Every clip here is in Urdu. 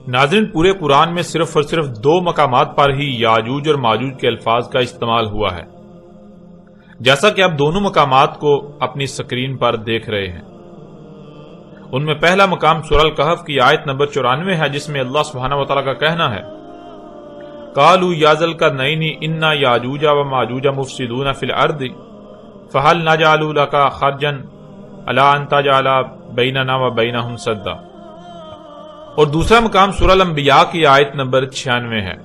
ناظرین، پورے قرآن میں صرف اور صرف 2 مقامات پر ہی یاجوج اور ماجوج کے الفاظ کا استعمال ہوا ہے، جیسا کہ آپ دونوں مقامات کو اپنی سکرین پر دیکھ رہے ہیں۔ ان میں پہلا مقام سورہ الکہف کی آیت نمبر 94 ہے، جس میں اللہ سبحانہ وتعالی کا کہنا ہے قالوا یا ذا القرنین انا یاجوج و ماجوج مفسدون فی الارض فہل نجعل لک خرجا الی ان تجعل بیننا و بینہم سدا۔ اور دوسرا مقام سورہ الانبیاء کی آیت نمبر 96 ہے،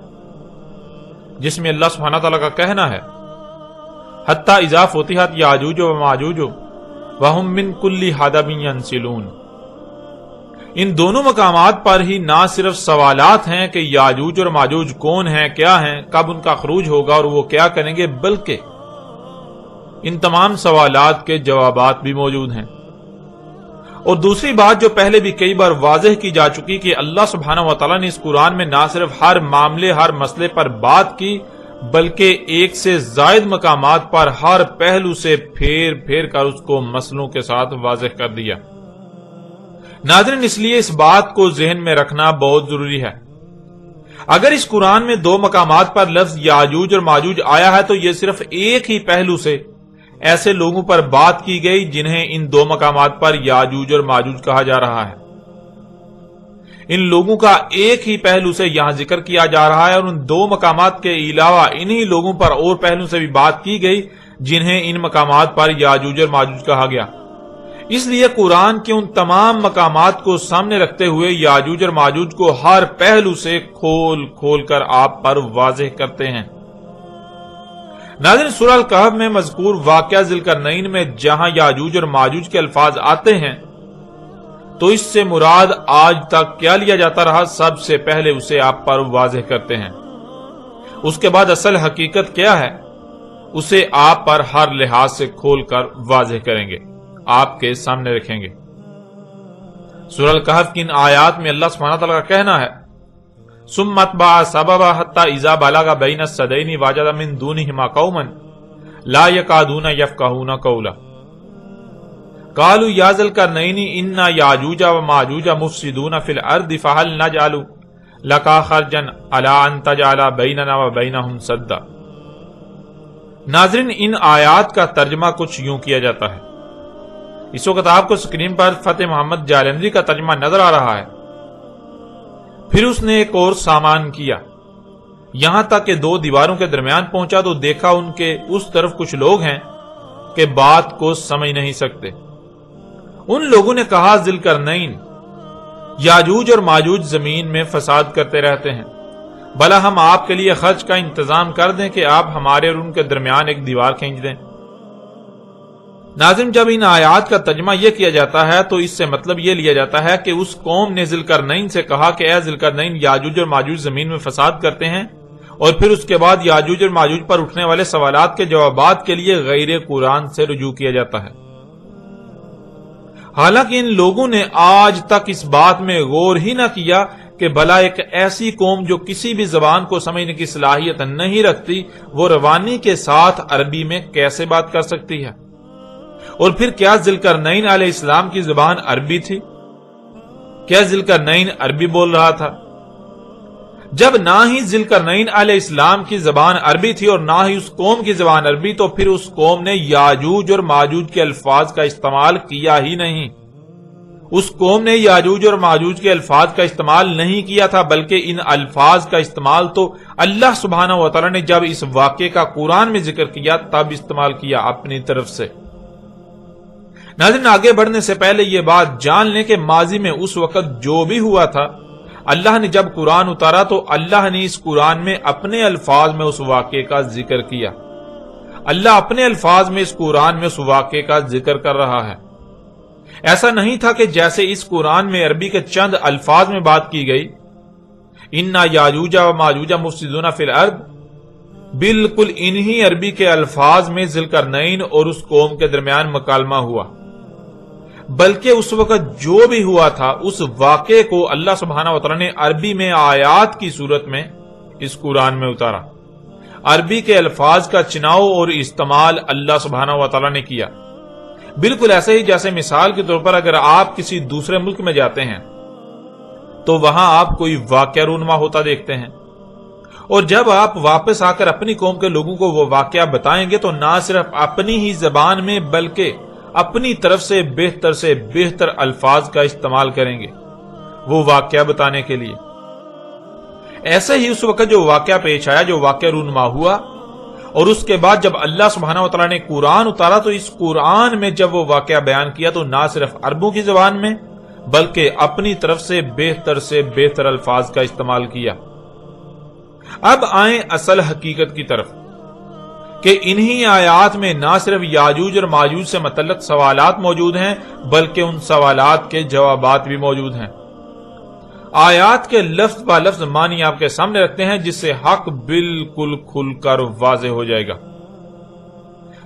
جس میں اللہ سبحانہ تعالیٰ کا کہنا ہے حتی اذا فتحت یاجوج و ماجوج وہم من کل حدب ینسلون۔ ان دونوں مقامات پر ہی نہ صرف سوالات ہیں کہ یاجوج اور ماجوج کون ہیں، کیا ہیں، کب ان کا خروج ہوگا اور وہ کیا کریں گے، بلکہ ان تمام سوالات کے جوابات بھی موجود ہیں۔ اور دوسری بات جو پہلے بھی کئی بار واضح کی جا چکی کہ اللہ سبحانہ وتعالیٰ نے اس قرآن میں نہ صرف ہر معاملے، ہر مسئلے پر بات کی، بلکہ ایک سے زائد مقامات پر ہر پہلو سے پھیر پھیر کر اس کو مسئلوں کے ساتھ واضح کر دیا۔ ناظرین، اس لیے اس بات کو ذہن میں رکھنا بہت ضروری ہے۔ اگر اس قرآن میں 2 مقامات پر لفظ یاجوج اور ماجوج آیا ہے تو یہ صرف ایک ہی پہلو سے ایسے لوگوں پر بات کی گئی جنہیں ان 2 مقامات پر یاجوج اور ماجوج کہا جا رہا ہے۔ ان لوگوں کا ایک ہی پہلو سے یہاں ذکر کیا جا رہا ہے، اور ان 2 مقامات کے علاوہ انہی لوگوں پر اور پہلو سے بھی بات کی گئی جنہیں ان مقامات پر یاجوج اور ماجوج کہا گیا۔ اس لیے قرآن کے ان تمام مقامات کو سامنے رکھتے ہوئے یاجوج اور ماجوج کو ہر پہلو سے کھول کھول کر آپ پر واضح کرتے ہیں۔ ناظرین، سورہ الکہف میں مذکور واقعہ ذی القرنین میں جہاں یاجوج اور ماجوج کے الفاظ آتے ہیں تو اس سے مراد آج تک کیا لیا جاتا رہا، سب سے پہلے اسے آپ پر واضح کرتے ہیں۔ اس کے بعد اصل حقیقت کیا ہے اسے آپ پر ہر لحاظ سے کھول کر واضح کریں گے، آپ کے سامنے رکھیں گے۔ سورہ الکہف کی ان آیات میں اللہ سبحانہ تعالیٰ کا کہنا ہے ثم اتبع سببا حتى اذا بلغ بين السدين وجد من دونهما قوما لا يكادون يفقهون قولا قالوا يا ذا القرنين ان ياجوج وماجوج مفسدون في الارض فهل نجعل لك خرجا على ان تجعل بيننا وبينهم سدا۔ ناظرین، ان آیات کا ترجمہ کچھ یوں کیا جاتا ہے۔ اس وقت آپ کو اسکرین پر فتح محمد جالندری کا ترجمہ نظر آ رہا ہے۔ پھر اس نے ایک اور سامان کیا، یہاں تک کہ 2 دیواروں کے درمیان پہنچا تو دیکھا ان کے اس طرف کچھ لوگ ہیں کہ بات کو سمجھ نہیں سکتے۔ ان لوگوں نے کہا ذی القرنین، یاجوج اور ماجوج زمین میں فساد کرتے رہتے ہیں، بھلا ہم آپ کے لیے خرچ کا انتظام کر دیں کہ آپ ہمارے اور ان کے درمیان ایک دیوار کھینچ دیں۔ ناظرین، جب ان آیات کا ترجمہ یہ کیا جاتا ہے تو اس سے مطلب یہ لیا جاتا ہے کہ اس قوم نے ذی القرنین سے کہا کہ اے ذی القرنین، یاجوج اور ماجوج زمین میں فساد کرتے ہیں، اور پھر اس کے بعد یاجوج اور ماجوج پر اٹھنے والے سوالات کے جوابات کے لیے غیر قرآن سے رجوع کیا جاتا ہے۔ حالانکہ ان لوگوں نے آج تک اس بات میں غور ہی نہ کیا کہ بھلا ایک ایسی قوم جو کسی بھی زبان کو سمجھنے کی صلاحیت نہیں رکھتی، وہ روانی کے ساتھ عربی میں کیسے بات کر سکتی ہے؟ اور پھر کیا ذی القرنین علیہ السلام کی زبان عربی تھی؟ کیا ذی القرنین عربی بول رہا تھا؟ جب نہ ہی ذی القرنین علیہ السلام کی زبان عربی تھی اور نہ ہی اس قوم کی زبان عربی، تو پھر اس قوم نے یاجوج اور ماجوج کے الفاظ کا استعمال کیا ہی نہیں۔ اس قوم نے یاجوج اور ماجوج کے الفاظ کا استعمال نہیں کیا تھا، بلکہ ان الفاظ کا استعمال تو اللہ سبحانہ وتعالی نے جب اس واقعے کا قرآن میں ذکر کیا تب استعمال کیا اپنی طرف سے۔ ناظرین، آگے بڑھنے سے پہلے یہ بات جان لیں کہ ماضی میں اس وقت جو بھی ہوا تھا، اللہ نے جب قرآن اتارا تو اللہ نے اس قرآن میں اپنے الفاظ میں اس واقعے کا ذکر کیا۔ اللہ اپنے الفاظ میں اس قرآن میں اس واقعے کا ذکر کر رہا ہے۔ ایسا نہیں تھا کہ جیسے اس قرآن میں عربی کے چند الفاظ میں بات کی گئی، انا یاجوج و ماجوج مفسدون فی الارض، بالکل انہی عربی کے الفاظ میں ذی القرنین اور اس قوم کے درمیان مکالمہ ہوا، بلکہ اس وقت جو بھی ہوا تھا اس واقعے کو اللہ سبحانہ وتعالی نے عربی میں آیات کی صورت میں اس قرآن میں اتارا۔ عربی کے الفاظ کا چناؤ اور استعمال اللہ سبحانہ وتعالی نے کیا۔ بالکل ایسے ہی جیسے مثال کے طور پر اگر آپ کسی دوسرے ملک میں جاتے ہیں تو وہاں آپ کوئی واقعہ رونما ہوتا دیکھتے ہیں، اور جب آپ واپس آ کر اپنی قوم کے لوگوں کو وہ واقعہ بتائیں گے تو نہ صرف اپنی ہی زبان میں بلکہ اپنی طرف سے بہتر الفاظ کا استعمال کریں گے وہ واقعہ بتانے کے لیے۔ ایسے ہی اس وقت جو واقعہ پیش آیا، جو واقعہ رونما ہوا، اور اس کے بعد جب اللہ سبحانہ وتعالی نے قرآن اتارا تو اس قرآن میں جب وہ واقعہ بیان کیا تو نہ صرف عربوں کی زبان میں بلکہ اپنی طرف سے بہتر الفاظ کا استعمال کیا۔ اب آئیں اصل حقیقت کی طرف کہ انہی آیات میں نہ صرف یاجوج اور ماجوج سے متعلق سوالات موجود ہیں بلکہ ان سوالات کے جوابات بھی موجود ہیں۔ آیات کے لفظ با لفظ معنی آپ کے سامنے رکھتے ہیں جس سے حق بالکل کھل کر واضح ہو جائے گا۔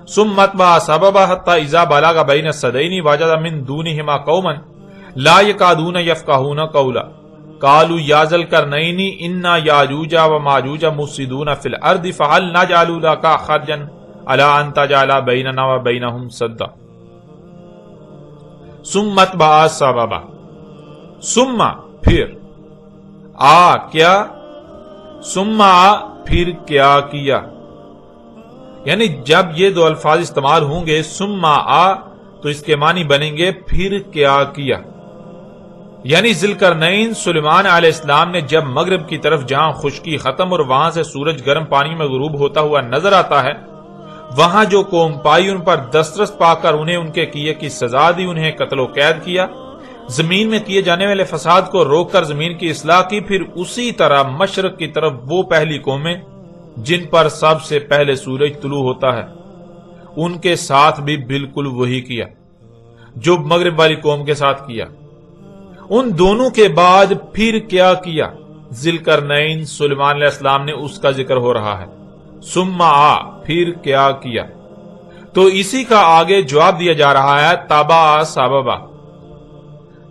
ثم اتبع سببا حتى اذا بلغ بين السدين وجد من دونهما قوما لا يكادون يفقهون قولا قالوا يا ذا القرنين ان ياجوج وماجوج مفسدون في الارض فهل نجعل لك خرجا على ان تجعل بيننا وبينهم سدا۔ ثم اتبع سببا، ثم پھر کیا، ثم پھر کیا کیا، یعنی جب یہ دو الفاظ استعمال ہوں گے ثم تو اس کے معنی بنیں گے پھر کیا کیا، یعنی ذی القرنین سلیمان علیہ السلام نے جب مغرب کی طرف جہاں خشکی ختم اور وہاں سے سورج گرم پانی میں غروب ہوتا ہوا نظر آتا ہے، وہاں جو قوم پائی ان پر دسترس پا کر انہیں ان کے کیے کی سزا دی، انہیں قتل و قید کیا، زمین میں کیے جانے والے فساد کو روک کر زمین کی اصلاح کی۔ پھر اسی طرح مشرق کی طرف وہ پہلی قومیں جن پر سب سے پہلے سورج طلوع ہوتا ہے ان کے ساتھ بھی بالکل وہی کیا جو مغرب والی قوم کے ساتھ کیا۔ ان دونوں کے بعد پھر کیا کیا، ذی القرنین سلیمان علیہ السلام نے اس کا ذکر ہو رہا ہے۔ ثم پھر کیا کیا، تو اسی کا آگے جواب دیا جا رہا ہے تابع سببا۔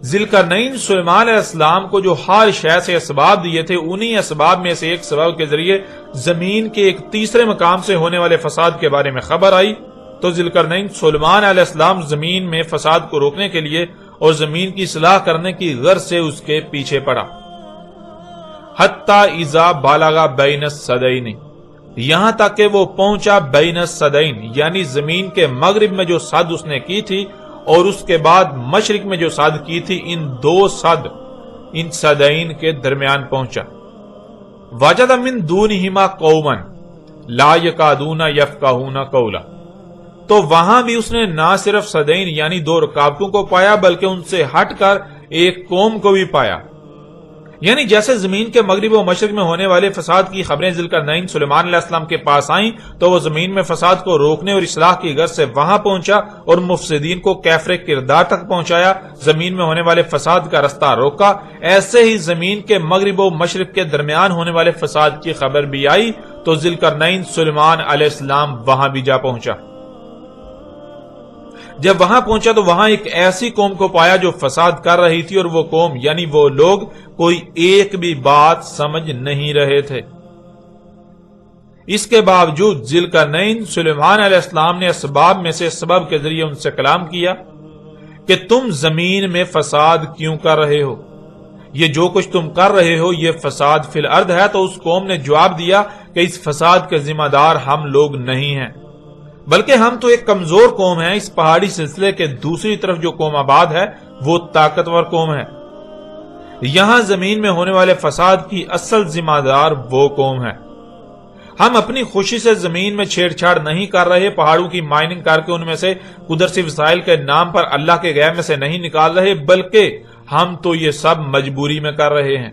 ذی القرنین سلیمان علیہ السلام کو جو ہر شے سے اسباب دیے تھے، انہی اسباب میں سے ایک سبب کے ذریعے زمین کے ایک تیسرے مقام سے ہونے والے فساد کے بارے میں خبر آئی، تو ذی القرنین سلیمان علیہ السلام زمین میں فساد کو روکنے کے لیے اور زمین کی اصلاح کرنے کی غرض سے اس کے پیچھے پڑا۔ حتی اذا بالغ بین السدین، یہاں تک کہ وہ پہنچا بین السدین، یعنی زمین کے مغرب میں جو سد اس نے کی تھی اور اس کے بعد مشرق میں جو سد کی تھی، ان دو سد، ان سدین کے درمیان پہنچا۔ وجد من دونہما قوما لا یکادون یفقہون قولا، تو وہاں بھی اس نے نہ صرف سدین یعنی دو رکاوٹوں کو پایا بلکہ ان سے ہٹ کر ایک قوم کو بھی پایا، یعنی جیسے زمین کے مغرب و مشرق میں ہونے والے فساد کی خبریں ذی القرنین سلیمان علیہ السلام کے پاس آئیں تو وہ زمین میں فساد کو روکنے اور اصلاح کی غرض سے وہاں پہنچا اور مفسدین کو کیفر کردار تک پہنچایا، زمین میں ہونے والے فساد کا رستہ روکا۔ ایسے ہی زمین کے مغرب و مشرق کے درمیان ہونے والے فساد کی خبر بھی آئی تو ذی القرنین سلیمان علیہ السلام وہاں بھی جا پہنچا۔ جب وہاں پہنچا تو وہاں ایک ایسی قوم کو پایا جو فساد کر رہی تھی، اور وہ قوم یعنی وہ لوگ کوئی ایک بھی بات سمجھ نہیں رہے تھے۔ اس کے باوجود ذی القرنین سلیمان علیہ السلام نے اسباب میں سے سبب کے ذریعے ان سے کلام کیا کہ تم زمین میں فساد کیوں کر رہے ہو، یہ جو کچھ تم کر رہے ہو یہ فساد فی الارض ہے۔ تو اس قوم نے جواب دیا کہ اس فساد کے ذمہ دار ہم لوگ نہیں ہیں، بلکہ ہم تو ایک کمزور قوم ہیں۔ اس پہاڑی سلسلے کے دوسری طرف جو قوم آباد ہے وہ طاقتور قوم ہے، یہاں زمین میں ہونے والے فساد کی اصل ذمہ دار وہ قوم ہے۔ ہم اپنی خوشی سے زمین میں چھیڑ چھاڑ نہیں کر رہے، پہاڑوں کی مائننگ کر کے ان میں سے قدرتی وسائل کے نام پر اللہ کے غیر میں سے نہیں نکال رہے، بلکہ ہم تو یہ سب مجبوری میں کر رہے ہیں۔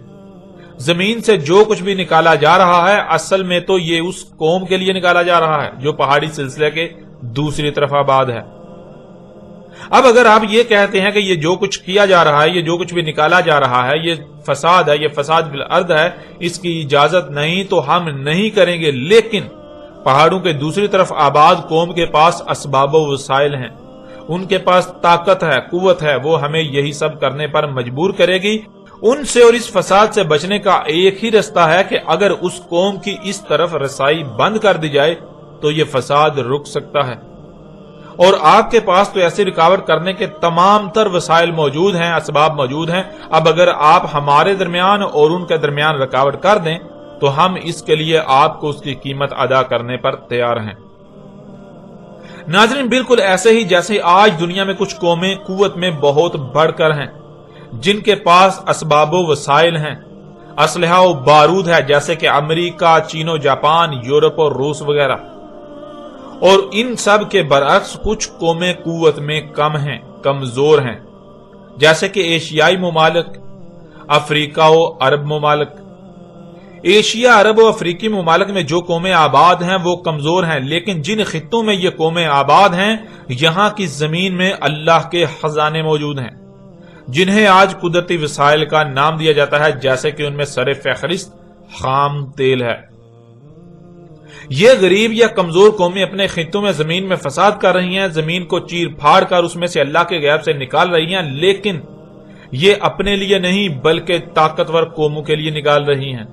زمین سے جو کچھ بھی نکالا جا رہا ہے اصل میں تو یہ اس قوم کے لیے نکالا جا رہا ہے جو پہاڑی سلسلے کے دوسری طرف آباد ہے۔ اب اگر آپ یہ کہتے ہیں کہ یہ جو کچھ کیا جا رہا ہے، یہ جو کچھ بھی نکالا جا رہا ہے یہ فساد ہے، یہ فساد فی الارض ہے، اس کی اجازت نہیں تو ہم نہیں کریں گے، لیکن پہاڑوں کے دوسری طرف آباد قوم کے پاس اسباب و وسائل ہیں، ان کے پاس طاقت ہے، قوت ہے، وہ ہمیں یہی سب کرنے پر مجبور کرے گی۔ ان سے اور اس فساد سے بچنے کا ایک ہی رستہ ہے کہ اگر اس قوم کی اس طرف رسائی بند کر دی جائے تو یہ فساد رک سکتا ہے، اور آپ کے پاس تو ایسی رکاوٹ کرنے کے تمام تر وسائل موجود ہیں، اسباب موجود ہیں۔ اب اگر آپ ہمارے درمیان اور ان کے درمیان رکاوٹ کر دیں تو ہم اس کے لیے آپ کو اس کی قیمت ادا کرنے پر تیار ہیں۔ ناظرین، بالکل ایسے ہی جیسے آج دنیا میں کچھ قومیں قوت میں بہت بڑھ کر ہیں، جن کے پاس اسباب و وسائل ہیں، اسلحہ و بارود ہے، جیسے کہ امریکہ، چین و جاپان، یورپ اور روس وغیرہ، اور ان سب کے برعکس کچھ قومیں قوت میں کم ہیں، کمزور ہیں، جیسے کہ ایشیائی ممالک، افریقہ و عرب ممالک۔ ایشیا، عرب و افریقی ممالک میں جو قومیں آباد ہیں وہ کمزور ہیں، لیکن جن خطوں میں یہ قومیں آباد ہیں یہاں کی زمین میں اللہ کے خزانے موجود ہیں، جنہیں آج قدرتی وسائل کا نام دیا جاتا ہے، جیسے کہ ان میں سر فہرست خام تیل ہے۔ یہ غریب یا کمزور قومیں اپنے خطوں میں زمین میں فساد کر رہی ہیں، زمین کو چیر پھاڑ کر اس میں سے اللہ کے غیب سے نکال رہی ہیں، لیکن یہ اپنے لیے نہیں بلکہ طاقتور قوموں کے لیے نکال رہی ہیں۔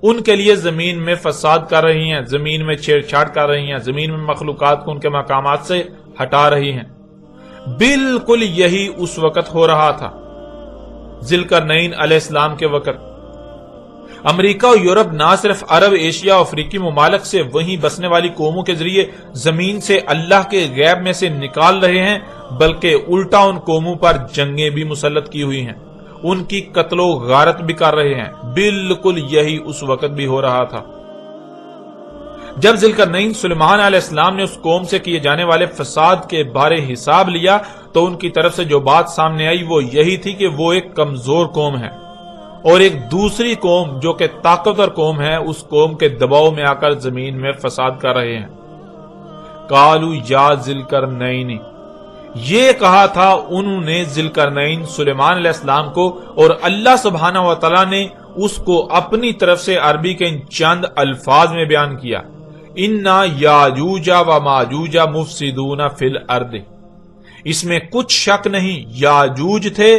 ان کے لیے زمین میں فساد کر رہی ہیں، زمین میں چھیڑ چھاڑ کر رہی ہیں، زمین میں مخلوقات کو ان کے مقامات سے ہٹا رہی ہیں۔ بالکل یہی اس وقت ہو رہا تھا، ذوالقرنین علیہ السلام کے وقت۔ امریکہ اور یورپ نہ صرف عرب، ایشیا اور افریقی ممالک سے وہیں بسنے والی قوموں کے ذریعے زمین سے اللہ کے غیب میں سے نکال رہے ہیں، بلکہ الٹا ان قوموں پر جنگیں بھی مسلط کی ہوئی ہیں، ان کی قتل و غارت بھی کر رہے ہیں۔ بالکل یہی اس وقت بھی ہو رہا تھا جب ذوالقرنین سلیمان علیہ السلام نے اس قوم سے کیے جانے والے فساد کے بارے حساب لیا تو ان کی طرف سے جو بات سامنے آئی وہ یہی تھی کہ وہ ایک کمزور قوم ہے، اور ایک دوسری قوم جو کہ طاقتور قوم ہے اس قوم کے دباؤ میں آ کر زمین میں فساد کر رہے ہیں۔ قالوا یا ذوالقرنین، یہ کہا تھا انہوں نے ذوالقرنین سلیمان علیہ السلام کو، اور اللہ سبحانہ و تعالی نے اس کو اپنی طرف سے عربی کے ان چند الفاظ میں بیان کیا، انا یاجوج و ماجوج مفسدون فی الارض۔ اس میں کچھ شک نہیں، یاجوج تھے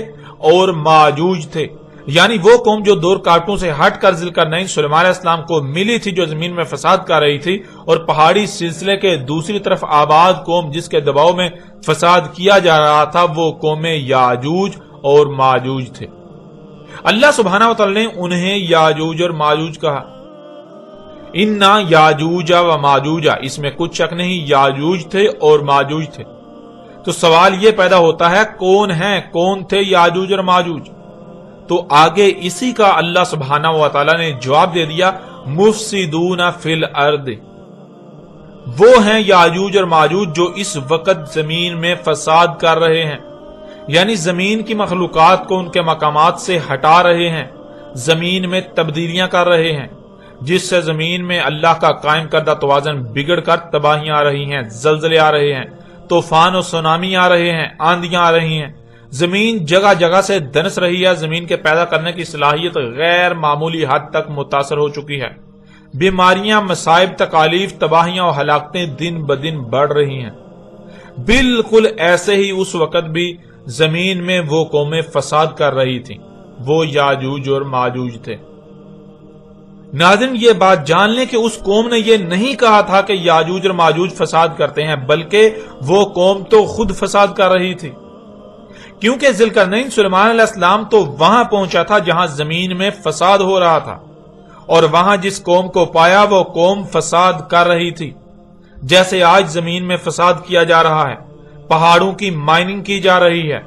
اور ماجوج تھے، یعنی وہ قوم جو دو رکاوٹوں سے ہٹ کر ذوالقرنین سلیمان علیہ السلام کو ملی تھی، جو زمین میں فساد کر رہی تھی، اور پہاڑی سلسلے کے دوسری طرف آباد قوم جس کے دباؤ میں فساد کیا جا رہا تھا، وہ قومیں یاجوج اور ماجوج تھے۔ اللہ سبحانہ و تعالی نے انہیں یاجوج اور ماجوج کہا، انا یاجوج و ماجوج، اس میں کچھ شک نہیں، یاجوج تھے اور ماجوج تھے۔ تو سوال یہ پیدا ہوتا ہے کون ہیں، کون تھے یاجوج اور ماجوج؟ تو آگے اسی کا اللہ سبحانہ و تعالی نے جواب دے دیا، مفسدون فی الارض، وہ ہیں یاجوج اور ماجوج جو اس وقت زمین میں فساد کر رہے ہیں، یعنی زمین کی مخلوقات کو ان کے مقامات سے ہٹا رہے ہیں، زمین میں تبدیلیاں کر رہے ہیں، جس سے زمین میں اللہ کا قائم کردہ توازن بگڑ کر تباہیاں آ رہی ہیں، زلزلے آ رہے ہیں، طوفان و سونامی آ رہے ہیں، آندیاں آ رہی ہیں، زمین جگہ جگہ سے دنس رہی ہے، زمین کے پیدا کرنے کی صلاحیت غیر معمولی حد تک متاثر ہو چکی ہے، بیماریاں، مصائب، تکالیف، تباہیاں اور ہلاکتیں دن بدن بڑھ رہی ہیں۔ بالکل ایسے ہی اس وقت بھی زمین میں وہ قومیں فساد کر رہی تھیں، وہ یاجوج اور ماجوج تھے۔ ناظرین، یہ بات جان لیں کہ اس قوم نے یہ نہیں کہا تھا کہ یاجوج اور ماجوج فساد کرتے ہیں، بلکہ وہ قوم تو خود فساد کر رہی تھی، کیونکہ ذوالقرنین سلیمان علیہ السلام تو وہاں پہنچا تھا جہاں زمین میں فساد ہو رہا تھا، اور وہاں جس قوم کو پایا وہ قوم فساد کر رہی تھی، جیسے آج زمین میں فساد کیا جا رہا ہے، پہاڑوں کی مائننگ کی جا رہی ہے،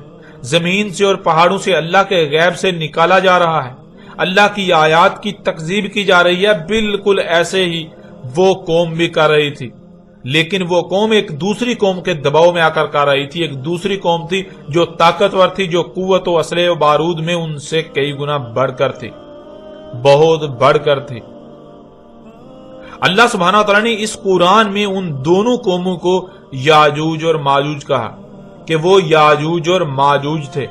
زمین سے اور پہاڑوں سے اللہ کے غیب سے نکالا جا رہا ہے، اللہ کی آیات کی تکذیب کی جا رہی ہے۔ بالکل ایسے ہی وہ قوم بھی کر رہی تھی، لیکن وہ قوم ایک دوسری قوم کے دباؤ میں آ کر کر رہی تھی، ایک دوسری قوم تھی جو طاقتور تھی، جو قوت و اسلحے و بارود میں ان سے کئی گنا بڑھ کر تھی، بہت بڑھ کر تھی۔ اللہ سبحانہ و تعالیٰ نے اس قرآن میں ان دونوں قوموں کو یاجوج اور ماجوج کہا کہ وہ یاجوج اور ماجوج تھے۔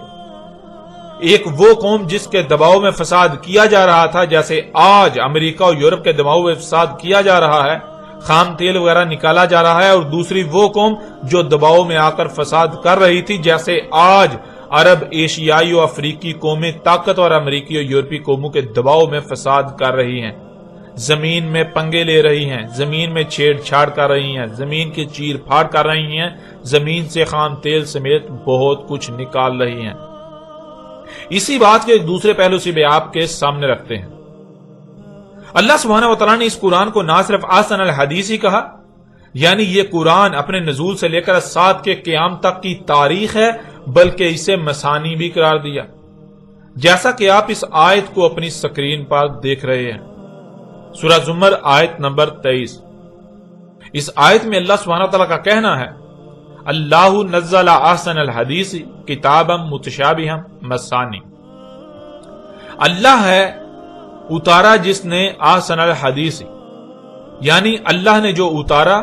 ایک وہ قوم جس کے دباؤ میں فساد کیا جا رہا تھا، جیسے آج امریکہ اور یورپ کے دباؤ میں فساد کیا جا رہا ہے، خام تیل وغیرہ نکالا جا رہا ہے، اور دوسری وہ قوم جو دباؤ میں آ کر فساد کر رہی تھی، جیسے آج عرب، ایشیائی اور افریقی قومیں طاقتور امریکی اور یورپی قوموں کے دباؤ میں فساد کر رہی ہیں۔ زمین میں پنگے لے رہی ہیں، زمین میں چھیڑ چھاڑ کر رہی ہیں، زمین کی چیر پھاڑ کر رہی ہیں، زمین سے خام تیل سمیت بہت کچھ نکال رہی ہیں۔ اسی بات کے ایک دوسرے پہلو سے بھی آپ کے سامنے رکھتے ہیں۔ اللہ سبحانہ و تعالیٰ نے اس قرآن کو نہ صرف احسن الحدیث ہی کہا، یعنی یہ قرآن اپنے نزول سے لے کر سات کے قیام تک کی تاریخ ہے، بلکہ اسے مثانی بھی قرار دیا، جیسا کہ آپ اس آیت کو اپنی سکرین پر دیکھ رہے ہیں۔ سورہ زمر آیت نمبر 23۔ اس آیت میں اللہ سبحانہ تعالیٰ کا کہنا ہے، اللہ نزل احسن الحدیث کتابا متشابہا مثانی۔ اللہ ہے اتارا جس نے احسن الحدیث، یعنی اللہ نے جو اتارا،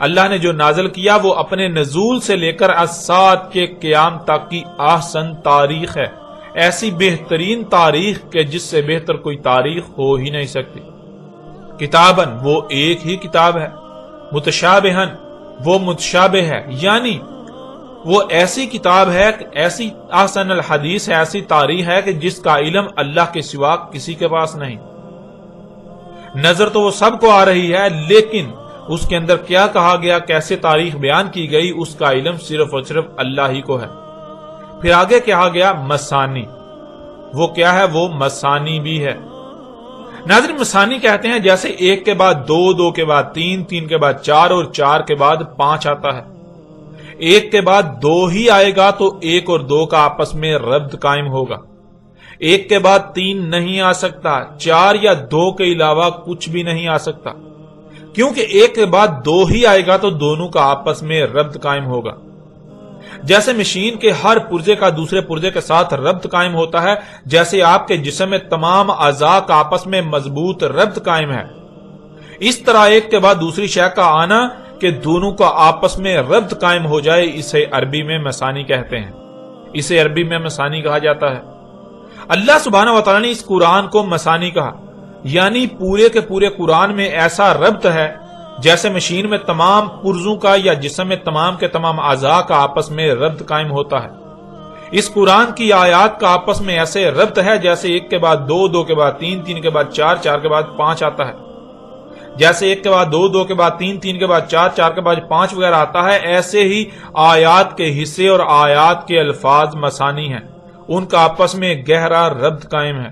اللہ نے جو نازل کیا، وہ اپنے نزول سے لے کر الساعۃ کے قیام تک کی احسن تاریخ ہے، ایسی بہترین تاریخ کہ جس سے بہتر کوئی تاریخ ہو ہی نہیں سکتی۔ کتابن وہ ایک ہی کتاب ہے، متشابہن وہ متشابہ ہے، یعنی وہ ایسی کتاب ہے، ایسی احسن الحدیث ہے، ایسی تاریخ ہے کہ جس کا علم اللہ کے سوا کسی کے پاس نہیں۔ نظر تو وہ سب کو آ رہی ہے، لیکن اس کے اندر کیا کہا گیا، کیسے تاریخ بیان کی گئی، اس کا علم صرف اور صرف اللہ ہی کو ہے۔ پھر آگے کہا گیا مثانی، وہ کیا ہے، وہ مثانی بھی ہے۔ ناظرین، مثانی کہتے ہیں جیسے ایک کے بعد دو، دو کے بعد تین، تین کے بعد چار اور چار کے بعد پانچ آتا ہے۔ ایک کے بعد دو ہی آئے گا تو ایک اور دو کا آپس میں ربط قائم ہوگا۔ ایک کے بعد تین نہیں آ سکتا، چار یا دو کے علاوہ کچھ بھی نہیں آ سکتا، کیونکہ ایک کے بعد دو ہی آئے گا تو دونوں کا آپس میں ربط قائم ہوگا۔ جیسے مشین کے ہر پرزے کا دوسرے پرزے کے ساتھ ربط قائم ہوتا ہے، جیسے آپ کے جسم میں تمام اعضاء کا آپس میں مضبوط ربط قائم ہے، اس طرح ایک کے بعد دوسری شے کا آنا کہ دونوں کا آپس میں ربط قائم ہو جائے، اسے عربی میں مثانی کہتے ہیں، اسے عربی میں مثانی کہا جاتا ہے۔ اللہ سبحانہ و تعالیٰ نے اس قرآن کو مثانی کہا، یعنی پورے کے پورے قرآن میں ایسا ربط ہے جیسے مشین میں تمام پرزوں کا یا جسم میں تمام کے تمام اعضاء کا آپس میں ربط قائم ہوتا ہے۔ اس قرآن کی آیات کا آپس میں ایسے ربط ہے جیسے ایک کے بعد دو، دو کے بعد تین، تین کے بعد چار، چار کے بعد پانچ آتا ہے۔ جیسے ایک کے بعد دو، دو کے بعد تین، تین کے بعد چار، چار کے بعد پانچ وغیرہ آتا ہے، ایسے ہی آیات کے حصے اور آیات کے الفاظ مثانی ہیں، ان کا آپس میں گہرا ربط قائم ہے۔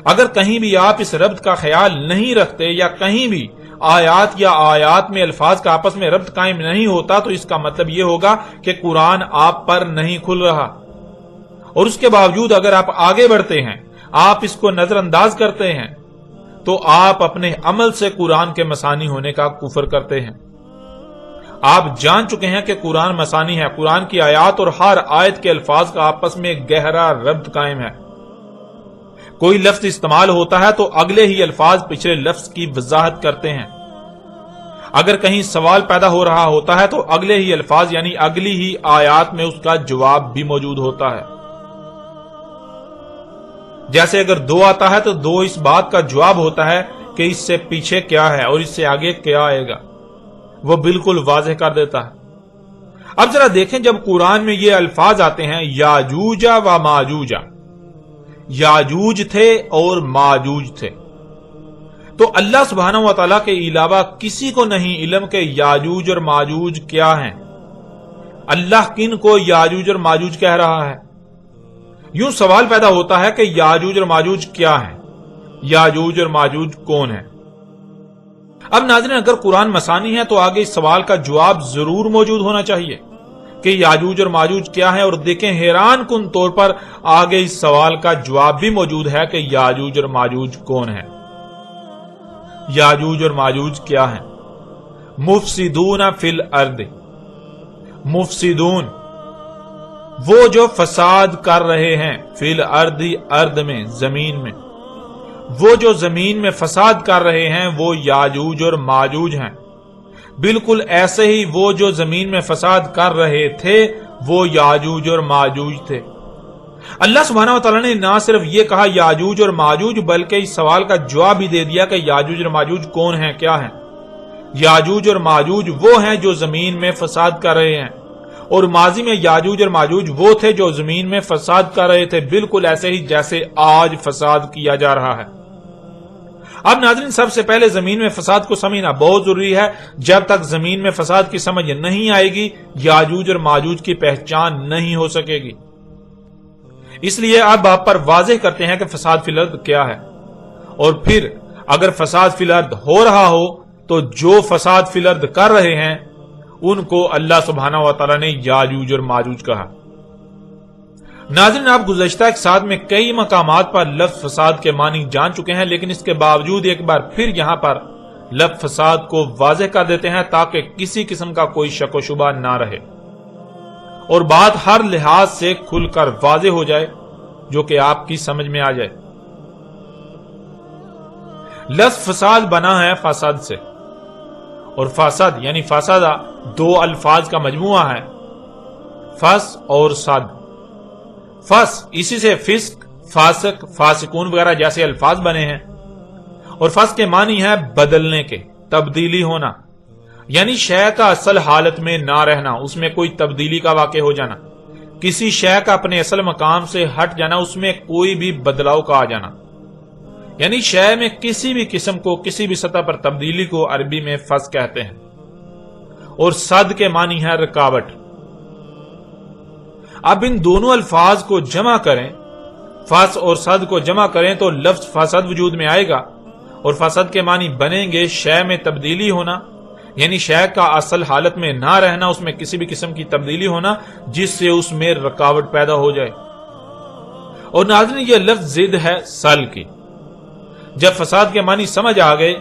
اگر کہیں بھی آپ اس ربط کا خیال نہیں رکھتے یا کہیں بھی آیات یا آیات میں الفاظ کا آپس میں ربط قائم نہیں ہوتا تو اس کا مطلب یہ ہوگا کہ قرآن آپ پر نہیں کھل رہا، اور اس کے باوجود اگر آپ آگے بڑھتے ہیں، آپ اس کو نظر انداز کرتے ہیں، تو آپ اپنے عمل سے قرآن کے مثانی ہونے کا کفر کرتے ہیں۔ آپ جان چکے ہیں کہ قرآن مثانی ہے، قرآن کی آیات اور ہر آیت کے الفاظ کا آپس میں گہرا ربط قائم ہے۔ کوئی لفظ استعمال ہوتا ہے تو اگلے ہی الفاظ پچھلے لفظ کی وضاحت کرتے ہیں۔ اگر کہیں سوال پیدا ہو رہا ہوتا ہے تو اگلے ہی الفاظ یعنی اگلی ہی آیات میں اس کا جواب بھی موجود ہوتا ہے۔ جیسے اگر دو آتا ہے تو دو اس بات کا جواب ہوتا ہے کہ اس سے پیچھے کیا ہے اور اس سے آگے کیا آئے گا، وہ بالکل واضح کر دیتا ہے۔ اب ذرا دیکھیں، جب قرآن میں یہ الفاظ آتے ہیں یاجوج و ماجوج، یاجوج تھے اور ماجوج تھے، تو اللہ سبحانہ و تعالیٰ کے علاوہ کسی کو نہیں علم کہ یاجوج اور ماجوج کیا ہیں۔ اللہ کن کو یاجوج اور ماجوج کہہ رہا ہے؟ یوں سوال پیدا ہوتا ہے کہ یاجوج اور ماجوج کیا ہیں، یاجوج اور ماجوج کون ہیں؟ اب ناظرین، اگر قرآن مثانی ہے تو آگے اس سوال کا جواب ضرور موجود ہونا چاہیے کہ یاجوج اور ماجوج کیا ہیں، اور دیکھیں حیران کن طور پر آگے اس سوال کا جواب بھی موجود ہے کہ یاجوج اور ماجوج کون ہیں۔ یاجوج اور ماجوج کیا ہیں؟ مفسدون فی الارض، مفسدون وہ جو فساد کر رہے ہیں، فی الارض ارض میں، زمین میں، وہ جو زمین میں فساد کر رہے ہیں وہ یاجوج اور ماجوج ہیں۔ بالکل ایسے ہی وہ جو زمین میں فساد کر رہے تھے وہ یاجوج اور ماجوج تھے۔ اللہ سبحانہ و تعالیٰ نے نہ صرف یہ کہا یاجوج اور ماجوج، بلکہ اس سوال کا جواب بھی دے دیا کہ یاجوج اور ماجوج کون ہیں، کیا ہیں۔ یاجوج اور ماجوج وہ ہیں جو زمین میں فساد کر رہے ہیں، اور ماضی میں یاجوج اور ماجوج وہ تھے جو زمین میں فساد کر رہے تھے، بالکل ایسے ہی جیسے آج فساد کیا جا رہا ہے۔ اب ناظرین سب سے پہلے زمین میں فساد کو سمجھنا بہت ضروری ہے. جب تک زمین میں فساد کی سمجھ نہیں آئے گی یاجوج اور ماجوج کی پہچان نہیں ہو سکے گی. اس لیے اب آپ پر واضح کرتے ہیں کہ فساد فی الارض کیا ہے، اور پھر اگر فساد فی الارض ہو رہا ہو تو جو فساد فی الارض کر رہے ہیں ان کو اللہ سبحانہ و تعالی نے یاجوج اور ماجوج کہا. ناظرین آپ گزشتہ ایک ساتھ میں کئی مقامات پر لفظ فساد کے معنی جان چکے ہیں، لیکن اس کے باوجود ایک بار پھر یہاں پر لفظ فساد کو واضح کر دیتے ہیں تاکہ کسی قسم کا کوئی شک و شبہ نہ رہے اور بات ہر لحاظ سے کھل کر واضح ہو جائے جو کہ آپ کی سمجھ میں آ جائے. لفظ فساد بنا ہے فساد سے، اور فساد یعنی فسادہ دو الفاظ کا مجموعہ ہے، فس اور صد. فس اسی سے فسق، فاسق، فاسقون وغیرہ جیسے الفاظ بنے ہیں، اور فس کے معنی ہے بدلنے کے، تبدیلی ہونا، یعنی شے کا اصل حالت میں نہ رہنا، اس میں کوئی تبدیلی کا واقع ہو جانا، کسی شے کا اپنے اصل مقام سے ہٹ جانا، اس میں کوئی بھی بدلاؤ کا آ جانا، یعنی شے میں کسی بھی قسم کو کسی بھی سطح پر تبدیلی کو عربی میں فس کہتے ہیں. اور صد کے معنی ہے رکاوٹ. اب ان دونوں الفاظ کو جمع کریں، فس اور صد کو جمع کریں تو لفظ فساد وجود میں آئے گا، اور فساد کے معنی بنیں گے شے میں تبدیلی ہونا، یعنی شے کا اصل حالت میں نہ رہنا، اس میں کسی بھی قسم کی تبدیلی ہونا جس سے اس میں رکاوٹ پیدا ہو جائے. اور ناظرین یہ لفظ ضد ہے سل کی. جب فساد کے معنی سمجھ آ گئے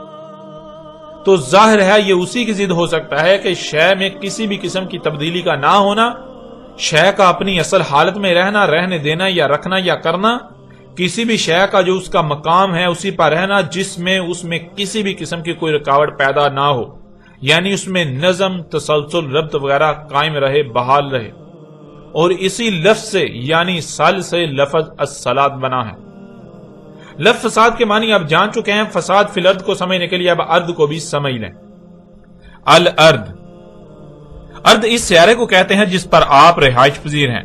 تو ظاہر ہے یہ اسی کی ضد ہو سکتا ہے کہ شے میں کسی بھی قسم کی تبدیلی کا نہ ہونا، شے کا اپنی اصل حالت میں رہنا، رہنے دینا یا رکھنا یا کرنا، کسی بھی شے کا جو اس کا مقام ہے اسی پر رہنا جس میں اس میں کسی بھی قسم کی کوئی رکاوٹ پیدا نہ ہو، یعنی اس میں نظم، تسلسل، ربط وغیرہ قائم رہے، بحال رہے. اور اسی لفظ سے یعنی سل سے لفظ الصلاۃ بنا ہے. لفظ فساد کے معنی آپ جان چکے ہیں. فساد فی الارض کو سمجھنے کے لیے اب ارض کو بھی سمجھ لیں. الارض، ارض اس سیارے کو کہتے ہیں جس پر آپ رہائش پذیر ہیں،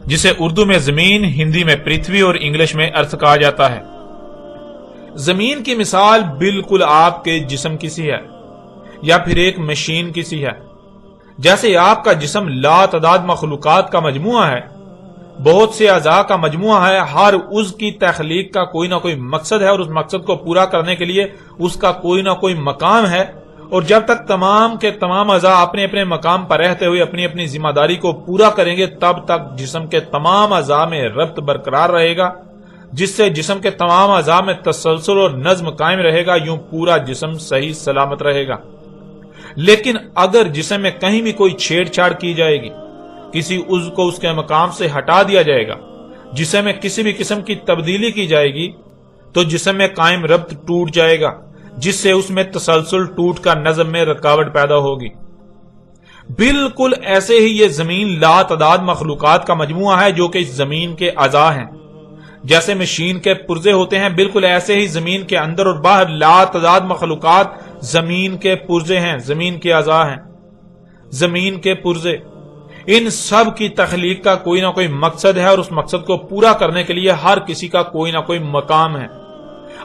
جسے اردو میں زمین، ہندی میں پرتھوی اور انگلش میں ارتھ کہا جاتا ہے. زمین کی مثال بالکل آپ کے جسم کی سی ہے یا پھر ایک مشین کی سی ہے. جیسے آپ کا جسم لا تعداد مخلوقات کا مجموعہ ہے، بہت سے اعضاء کا مجموعہ ہے، ہر عضو کی تخلیق کا کوئی نہ کوئی مقصد ہے اور اس مقصد کو پورا کرنے کے لیے اس کا کوئی نہ کوئی مقام ہے، اور جب تک تمام کے تمام اعضاء اپنے اپنے مقام پر رہتے ہوئے اپنی اپنی ذمہ داری کو پورا کریں گے تب تک جسم کے تمام اعضاء میں ربط برقرار رہے گا، جس سے جسم کے تمام اعضاء میں تسلسل اور نظم قائم رہے گا، یوں پورا جسم صحیح سلامت رہے گا. لیکن اگر جسم میں کہیں بھی کوئی چھیڑ چھاڑ کی جائے گی، کسی عضو کو اس کے مقام سے ہٹا دیا جائے گا، جسم میں کسی بھی قسم کی تبدیلی کی جائے گی تو جسم میں قائم ربط ٹوٹ جائے گا، جس سے اس میں تسلسل ٹوٹ کر نظم میں رکاوٹ پیدا ہوگی. بالکل ایسے ہی یہ زمین لا تعداد مخلوقات کا مجموعہ ہے جو کہ اس زمین کے اعضاء ہیں. جیسے مشین کے پرزے ہوتے ہیں، بالکل ایسے ہی زمین کے اندر اور باہر لا تعداد مخلوقات زمین کے پرزے ہیں، زمین کے اعضاء ہیں. زمین کے پرزے، ان سب کی تخلیق کا کوئی نہ کوئی مقصد ہے اور اس مقصد کو پورا کرنے کے لیے ہر کسی کا کوئی نہ کوئی مقام ہے.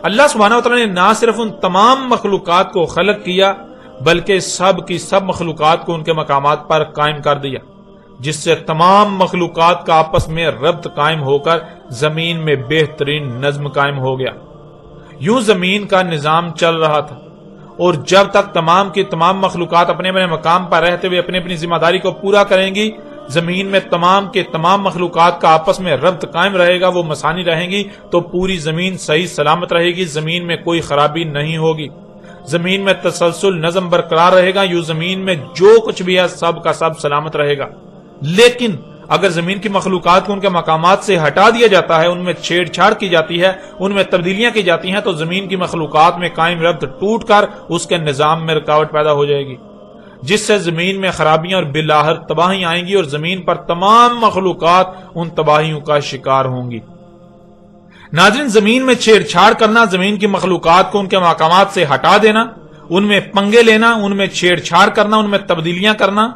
اللہ سبحانہ و تعالی نے نہ صرف ان تمام مخلوقات کو خلق کیا بلکہ سب کی سب مخلوقات کو ان کے مقامات پر قائم کر دیا، جس سے تمام مخلوقات کا آپس میں ربط قائم ہو کر زمین میں بہترین نظم قائم ہو گیا. یوں زمین کا نظام چل رہا تھا، اور جب تک تمام کی تمام مخلوقات اپنے اپنے مقام پر رہتے ہوئے اپنی اپنی ذمہ داری کو پورا کریں گی، زمین میں تمام کے تمام مخلوقات کا آپس میں ربط قائم رہے گا، وہ مسانی رہیں گی تو پوری زمین صحیح سلامت رہے گی، زمین میں کوئی خرابی نہیں ہوگی، زمین میں تسلسل نظم برقرار رہے گا، یوں زمین میں جو کچھ بھی ہے سب کا سب سلامت رہے گا. لیکن اگر زمین کی مخلوقات کو ان کے مقامات سے ہٹا دیا جاتا ہے، ان میں چھیڑ چھاڑ کی جاتی ہے، ان میں تبدیلیاں کی جاتی ہیں، تو زمین کی مخلوقات میں قائم ربط ٹوٹ کر اس کے نظام میں رکاوٹ پیدا ہو جائے گی، جس سے زمین میں خرابیاں اور بالآخر تباہی آئیں گی اور زمین پر تمام مخلوقات ان تباہیوں کا شکار ہوں گی. ناظرین، زمین میں چھیڑ چھاڑ کرنا، زمین کی مخلوقات کو ان کے مقامات سے ہٹا دینا، ان میں پنگے لینا، ان میں چھیڑ چھاڑ کرنا، ان میں تبدیلیاں کرنا،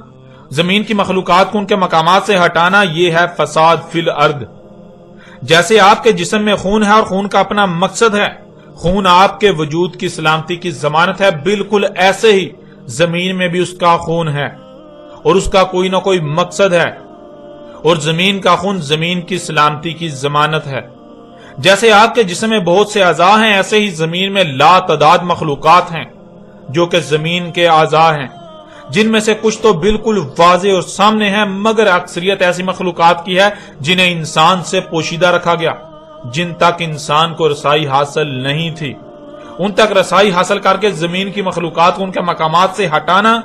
زمین کی مخلوقات کو ان کے مقامات سے ہٹانا، یہ ہے فساد فی الارض. جیسے آپ کے جسم میں خون ہے اور خون کا اپنا مقصد ہے، خون آپ کے وجود کی سلامتی کی ضمانت ہے، بالکل ایسے ہی زمین میں بھی اس کا خون ہے اور اس کا کوئی نہ کوئی مقصد ہے، اور زمین کا خون زمین کی سلامتی کی ضمانت ہے۔ جیسے آپ کے جسم میں بہت سے اعضاء ہیں، ایسے ہی زمین میں لا تعداد مخلوقات ہیں جو کہ زمین کے اعضاء ہیں، جن میں سے کچھ تو بالکل واضح اور سامنے ہیں، مگر اکثریت ایسی مخلوقات کی ہے جنہیں انسان سے پوشیدہ رکھا گیا، جن تک انسان کو رسائی حاصل نہیں تھی۔ ان تک رسائی حاصل کر کے زمین کی مخلوقات کو ان کے مقامات سے ہٹانا،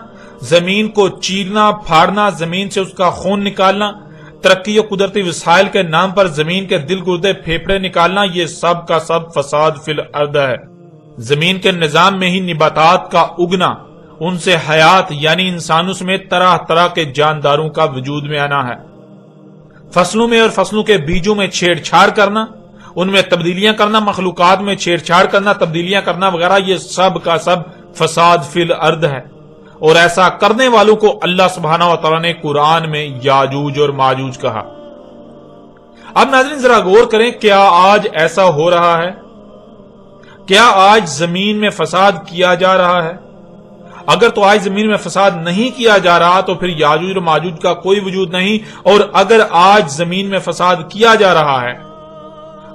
زمین کو چیرنا پھاڑنا، زمین سے اس کا خون نکالنا، ترقی و قدرتی وسائل کے نام پر زمین کے دل گردے پھیپھڑے نکالنا، یہ سب کا سب فساد فی الارض ہے۔ زمین کے نظام میں ہی نباتات کا اگنا، ان سے حیات یعنی انسانوں سمیت طرح طرح کے جانداروں کا وجود میں آنا ہے۔ فصلوں میں اور فصلوں کے بیجوں میں چھیڑ چھاڑ کرنا، ان میں تبدیلیاں کرنا، مخلوقات میں چھیڑ چھاڑ کرنا، تبدیلیاں کرنا وغیرہ، یہ سب کا سب فساد فی الارض ہے، اور ایسا کرنے والوں کو اللہ سبحانہ و تعالیٰ نے قرآن میں یاجوج اور ماجوج کہا۔ اب ناظرین ذرا غور کریں، کیا آج ایسا ہو رہا ہے؟ کیا آج زمین میں فساد کیا جا رہا ہے؟ اگر تو آج زمین میں فساد نہیں کیا جا رہا تو پھر یاجوج اور ماجوج کا کوئی وجود نہیں، اور اگر آج زمین میں فساد کیا جا رہا ہے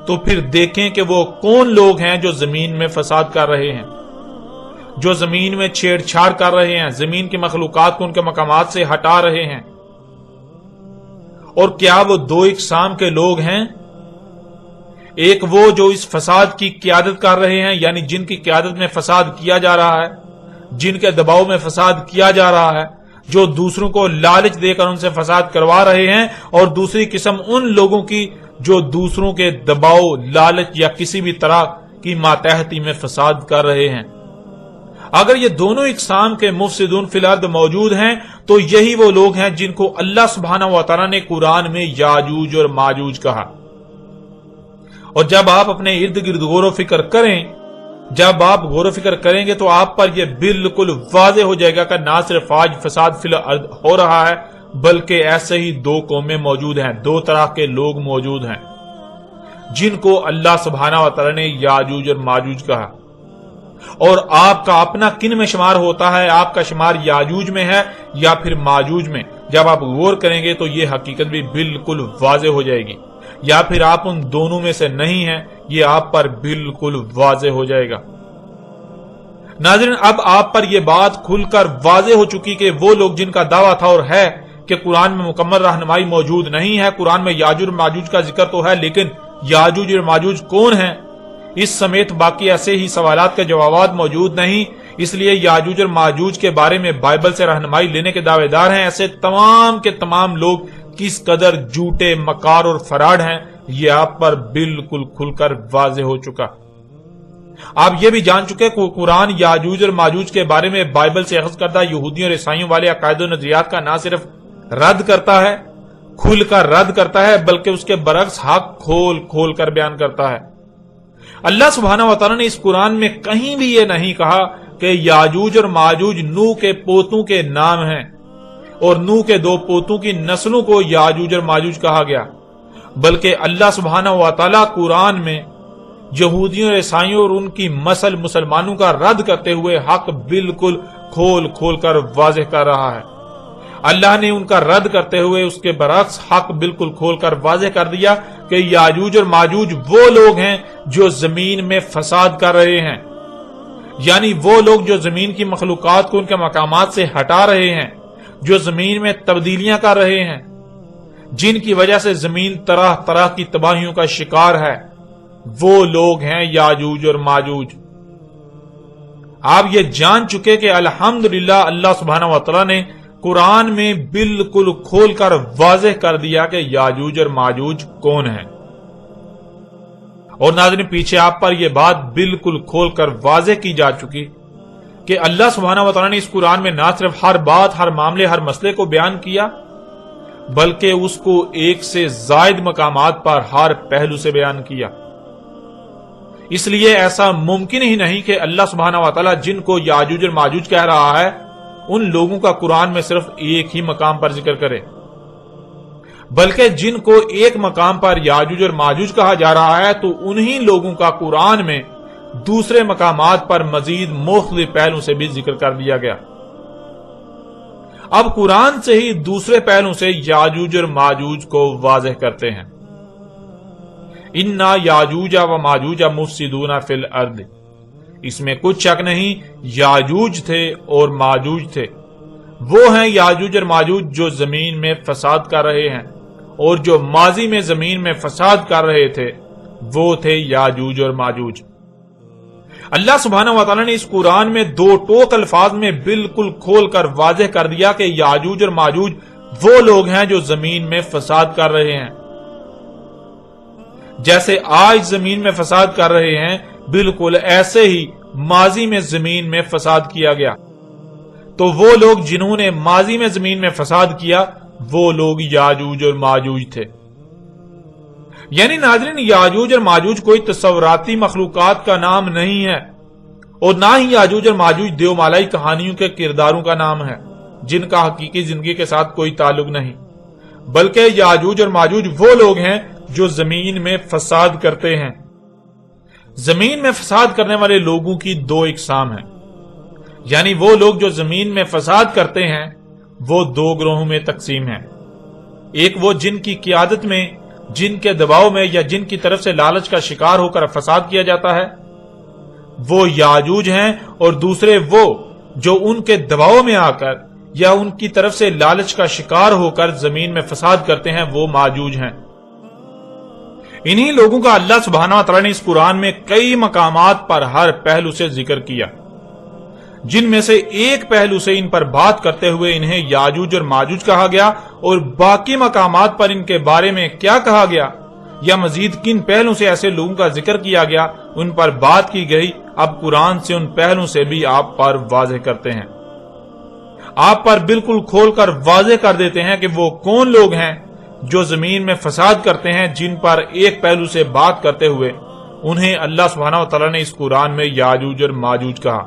تو پھر دیکھیں کہ وہ کون لوگ ہیں جو زمین میں فساد کر رہے ہیں، جو زمین میں چھیڑ چھاڑ کر رہے ہیں، زمین کی مخلوقات کو ان کے مقامات سے ہٹا رہے ہیں۔ اور کیا وہ دو اقسام کے لوگ ہیں؟ ایک وہ جو اس فساد کی قیادت کر رہے ہیں، یعنی جن کی قیادت میں فساد کیا جا رہا ہے، جن کے دباؤ میں فساد کیا جا رہا ہے، جو دوسروں کو لالچ دے کر ان سے فساد کروا رہے ہیں، اور دوسری قسم ان لوگوں کی جو دوسروں کے دباؤ، لالچ یا کسی بھی طرح کی ماتحتی میں فساد کر رہے ہیں۔ اگر یہ دونوں اقسام کے مفسدون فی الارض موجود ہیں تو یہی وہ لوگ ہیں جن کو اللہ سبحانہ و تعالیٰ نے قرآن میں یاجوج اور ماجوج کہا۔ اور جب آپ اپنے ارد گرد غور و فکر کریں، جب آپ غور و فکر کریں گے تو آپ پر یہ بالکل واضح ہو جائے گا کہ نہ صرف آج فساد فی الارض ہو رہا ہے، بلکہ ایسے ہی دو قومیں موجود ہیں، دو طرح کے لوگ موجود ہیں جن کو اللہ سبحانہ و تعالیٰ نے یاجوج اور ماجوج کہا۔ اور آپ کا اپنا کن میں شمار ہوتا ہے؟ آپ کا شمار یاجوج میں ہے یا پھر ماجوج میں؟ جب آپ غور کریں گے تو یہ حقیقت بھی بالکل واضح ہو جائے گی، یا پھر آپ ان دونوں میں سے نہیں ہیں، یہ آپ پر بالکل واضح ہو جائے گا۔ ناظرین اب آپ پر یہ بات کھل کر واضح ہو چکی کہ وہ لوگ جن کا دعویٰ تھا اور ہے کہ قرآن میں مکمل رہنمائی موجود نہیں ہے، قرآن میں یاجوج اور ماجوج کا ذکر تو ہے، لیکن یاجوج اور ماجوج کون ہیں، اس سمیت باقی ایسے ہی سوالات کے جوابات موجود نہیں۔ اس لیے یاجوج اور ماجوج کے بارے میں بائبل سے رہنمائی لینے کے دعوے دار ہیں ایسے تمام کے تمام لوگ کس قدر جھوٹے، مکار اور فراڈ ہیں، یہ آپ پر بالکل کھل کر واضح ہو چکا۔ آپ یہ بھی جان چکے کہ قرآن یاجوج اور ماجوج کے بارے میں بائبل سے اخذ کردہ یہودیوں اور عیسائیوں والے عقائد و نظریات کا نہ صرف رد کرتا ہے، کھل کر رد کرتا ہے، بلکہ اس کے برعکس حق کھول کھول کر بیان کرتا ہے۔ اللہ سبحانہ و تعالیٰ نے اس قرآن میں کہیں بھی یہ نہیں کہا کہ یاجوج اور ماجوج نوح کے پوتوں کے نام ہیں اور نوح کے دو پوتوں کی نسلوں کو یاجوج اور ماجوج کہا گیا، بلکہ اللہ سبحانہ و تعالیٰ قرآن میں یہودیوں اور عیسائیوں اور ان کی مسلمانوں کا رد کرتے ہوئے حق بالکل کھول کھول کر واضح کر رہا ہے۔ اللہ نے ان کا رد کرتے ہوئے اس کے برعکس حق بالکل کھول کر واضح کر دیا کہ یاجوج اور ماجوج وہ لوگ ہیں جو زمین میں فساد کر رہے ہیں، یعنی وہ لوگ جو زمین کی مخلوقات کو ان کے مقامات سے ہٹا رہے ہیں، جو زمین میں تبدیلیاں کر رہے ہیں، جن کی وجہ سے زمین طرح طرح کی تباہیوں کا شکار ہے، وہ لوگ ہیں یاجوج اور ماجوج۔ آپ یہ جان چکے کہ الحمدللہ اللہ سبحانہ و تعالیٰ نے قرآن میں بالکل کھول کر واضح کر دیا کہ یاجوج اور ماجوج کون ہیں۔ اور ناظرین پیچھے آپ پر یہ بات بالکل کھول کر واضح کی جا چکی کہ اللہ سبحانہ و تعالیٰ نے اس قرآن میں نہ صرف ہر بات، ہر معاملے، ہر مسئلے کو بیان کیا، بلکہ اس کو ایک سے زائد مقامات پر ہر پہلو سے بیان کیا۔ اس لیے ایسا ممکن ہی نہیں کہ اللہ سبحانہ و تعالیٰ جن کو یاجوج اور ماجوج کہہ رہا ہے ان لوگوں کا قرآن میں صرف ایک ہی مقام پر ذکر کرے، بلکہ جن کو ایک مقام پر یاجوج اور ماجوج کہا جا رہا ہے تو انہی لوگوں کا قرآن میں دوسرے مقامات پر مزید مختلف پہلو سے بھی ذکر کر دیا گیا۔ اب قرآن سے ہی دوسرے پہلو سے یاجوج اور ماجوج کو واضح کرتے ہیں۔ اِنَّا یاجوج و ماجوج مفسدون فی الارض، اس میں کچھ شک نہیں یاجوج تھے اور ماجوج تھے، وہ ہیں یاجوج اور ماجوج جو زمین میں فساد کر رہے ہیں، اور جو ماضی میں زمین میں فساد کر رہے تھے وہ تھے یاجوج اور ماجوج۔ اللہ سبحانہ وتعالی نے اس قرآن میں دو ٹوک الفاظ میں بالکل کھول کر واضح کر دیا کہ یاجوج اور ماجوج وہ لوگ ہیں جو زمین میں فساد کر رہے ہیں۔ جیسے آج زمین میں فساد کر رہے ہیں، بالکل ایسے ہی ماضی میں زمین میں فساد کیا گیا۔ تو وہ لوگ جنہوں نے ماضی میں زمین میں فساد کیا وہ لوگ یاجوج اور ماجوج تھے۔ یعنی ناظرین، یاجوج اور ماجوج کوئی تصوراتی مخلوقات کا نام نہیں ہے، اور نہ ہی یاجوج اور ماجوج دیومالائی کہانیوں کے کرداروں کا نام ہے جن کا حقیقی زندگی کے ساتھ کوئی تعلق نہیں، بلکہ یاجوج اور ماجوج وہ لوگ ہیں جو زمین میں فساد کرتے ہیں۔ زمین میں فساد کرنے والے لوگوں کی دو اقسام ہیں، یعنی وہ لوگ جو زمین میں فساد کرتے ہیں وہ دو گروہوں میں تقسیم ہیں۔ ایک وہ جن کی قیادت میں، جن کے دباؤ میں یا جن کی طرف سے لالچ کا شکار ہو کر فساد کیا جاتا ہے، وہ یاجوج ہیں، اور دوسرے وہ جو ان کے دباؤ میں آ کر یا ان کی طرف سے لالچ کا شکار ہو کر زمین میں فساد کرتے ہیں، وہ ماجوج ہیں۔ انہی لوگوں کا اللہ سبحانہ وتعالی نے اس قرآن میں کئی مقامات پر ہر پہلو سے ذکر کیا، جن میں سے ایک پہلو سے ان پر بات کرتے ہوئے انہیں یاجوج اور ماجوج کہا گیا، اور باقی مقامات پر ان کے بارے میں کیا کہا گیا یا مزید کن پہلوں سے ایسے لوگوں کا ذکر کیا گیا ان پر بات کی گئی۔ اب قرآن سے ان پہلوں سے بھی آپ پر واضح کرتے ہیں، آپ پر بالکل کھول کر واضح کر دیتے ہیں کہ وہ کون لوگ ہیں جو زمین میں فساد کرتے ہیں، جن پر ایک پہلو سے بات کرتے ہوئے انہیں اللہ سبحانہ و تعالی نے اس قرآن میں یاجوج اور ماجوج کہا۔